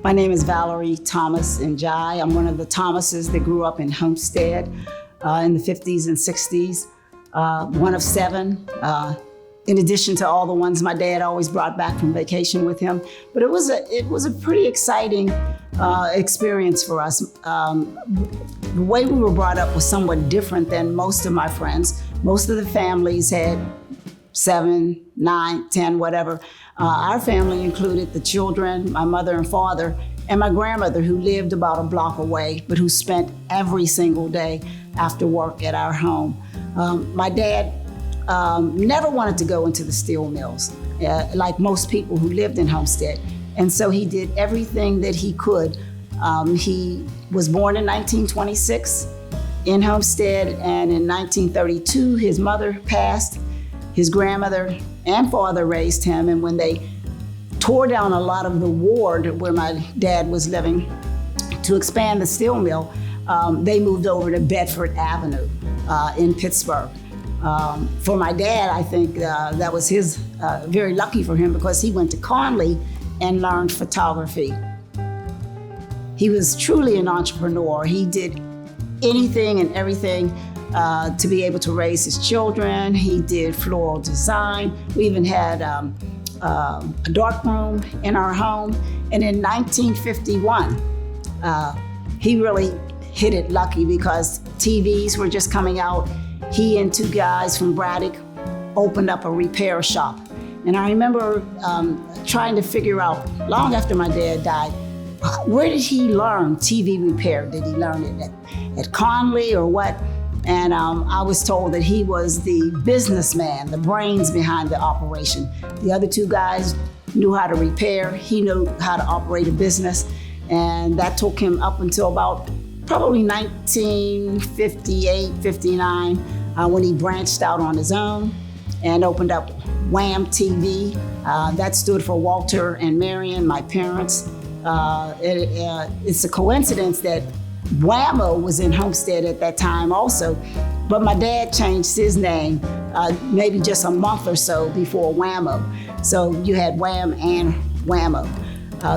My name is Valerie Thomas Njie. I'm one of the Thomases that grew up in Homestead in the 50s and 60s. One of 7, in addition to all the ones my dad always brought back from vacation with him. But it was a pretty exciting experience for us. The way we were brought up was somewhat different than most of my friends. Most of the families had 7, 9, 10, whatever. Our family included the children, my mother and father, and my grandmother, who lived about a block away, but who spent every single day after work at our home. My dad never wanted to go into the steel mills, like most people who lived in Homestead. And so he did everything that he could. He was born in 1926 in Homestead, and in 1932, his mother passed. His grandmother and father raised him, and when they tore down a lot of the ward where my dad was living to expand the steel mill, they moved over to Bedford Avenue in Pittsburgh. For my dad, I think that was very lucky for him, because he went to Conley and learned photography. He was truly an entrepreneur. He did anything and everything to be able to raise his children. He did floral design. We even had a dark room in our home. And in 1951, he really hit it lucky, because TVs were just coming out. He and 2 guys from Braddock opened up a repair shop. And I remember trying to figure out, long after my dad died, where did he learn TV repair? Did he learn it at Conley or what? And I was told that he was the businessman, the brains behind the operation. The other 2 guys knew how to repair. He knew how to operate a business. And that took him up until about probably 1958, 59, when he branched out on his own and opened up Wham TV. That stood for Walter and Marion, my parents. It's a coincidence that Whammo was in Homestead at that time also, but my dad changed his name maybe just a month or so before Whammo. So you had Wham and Whammo.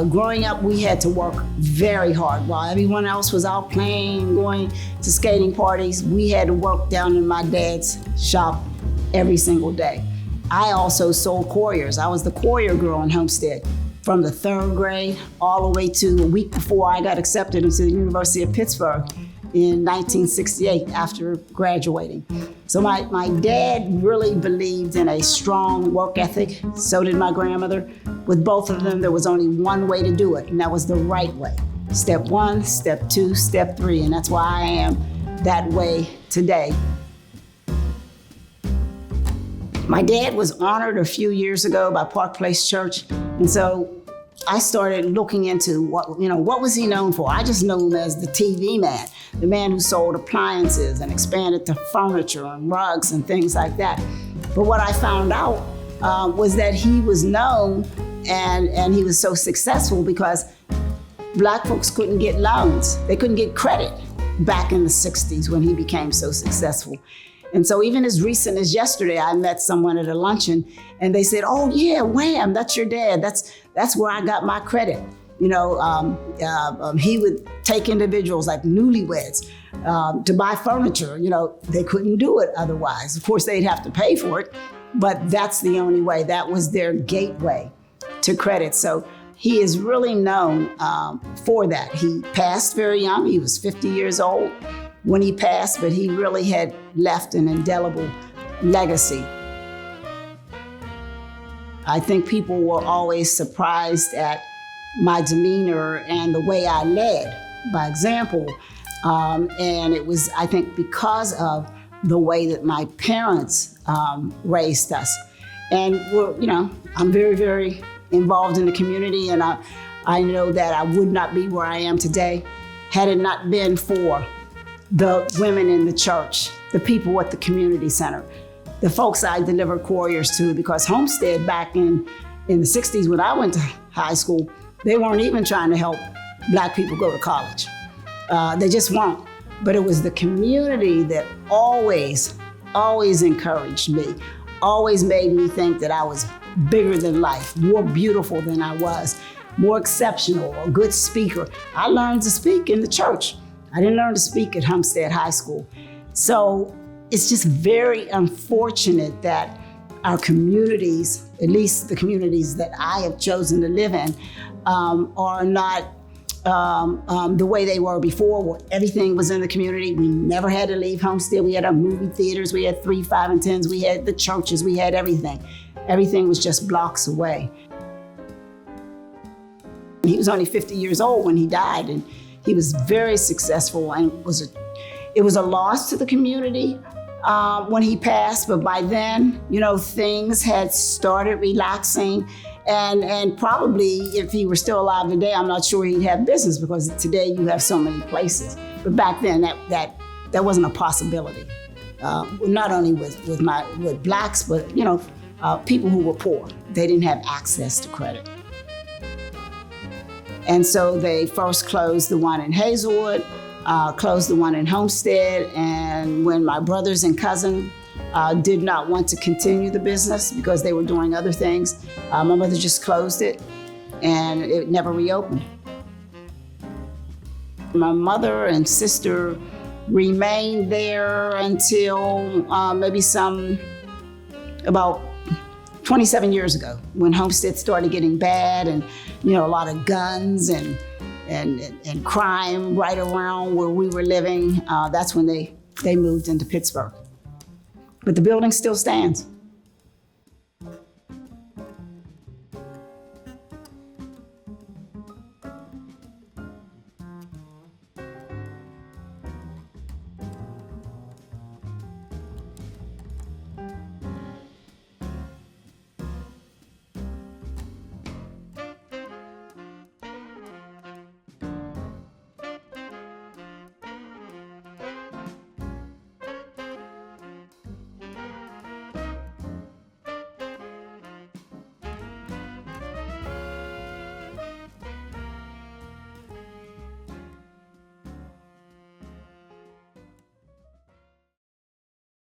Growing up, we had to work very hard. While everyone else was out playing, going to skating parties, we had to work down in my dad's shop every single day. I also sold couriers. I was the courier girl in Homestead, from the 3rd grade all the way to a week before I got accepted into the University of Pittsburgh in 1968 after graduating. So my dad really believed in a strong work ethic. So did my grandmother. With both of them, there was only one way to do it, and that was the right way. Step 1, step 2, step 3, and that's why I am that way today. My dad was honored a few years ago by Park Place Church, and so I started looking into what was he known for. I just knew him as the TV man, the man who sold appliances and expanded to furniture and rugs and things like that. But what I found out was that he was known and he was so successful because Black folks couldn't get loans. They couldn't get credit back in the 60s when he became so successful. And so even as recent as yesterday, I met someone at a luncheon and they said, "Oh yeah, Wham, that's your dad. That's where I got my credit." He would take individuals like newlyweds to buy furniture. They couldn't do it otherwise. Of course, they'd have to pay for it, but that's the only way. That was their gateway to credit. So he is really known for that. He passed very young. He was 50 years old when he passed, but he really had left an indelible legacy. I think people were always surprised at my demeanor and the way I led by example. And it was, I think, because of the way that my parents raised us. And I'm very, very involved in the community, and I know that I would not be where I am today had it not been for the women in the church, the people at the community center, the folks I delivered couriers to, because Homestead back in the 60s when I went to high school, they weren't even trying to help Black people go to college. They just weren't. But it was the community that always encouraged me, always made me think that I was bigger than life, more beautiful than I was. more exceptional, a good speaker. I learned to speak in the church. I didn't learn to speak at Homestead High School. So it's just very unfortunate that our communities, at least the communities that I have chosen to live in, are not the way they were before, where everything was in the community. We never had to leave Homestead. We had our movie theaters, we had 3, 5, and 10s, we had the churches, we had everything. Everything was just blocks away. He was only 50 years old when he died, and he was very successful, and it was a loss to the community when he passed, but by then, things had started relaxing, and probably if he were still alive today, I'm not sure he'd have business, because today you have so many places. But back then, that wasn't a possibility. Not only with blacks, but people who were poor. They didn't have access to credit. And so they first closed the one in Hazelwood, closed the one in Homestead, and when my brothers and cousin did not want to continue the business because they were doing other things, my mother just closed it, and it never reopened. My mother and sister remained there until maybe about 27 years ago, when Homestead started getting bad, and a lot of guns and crime right around where we were living. That's when they moved into Pittsburgh. But the building still stands.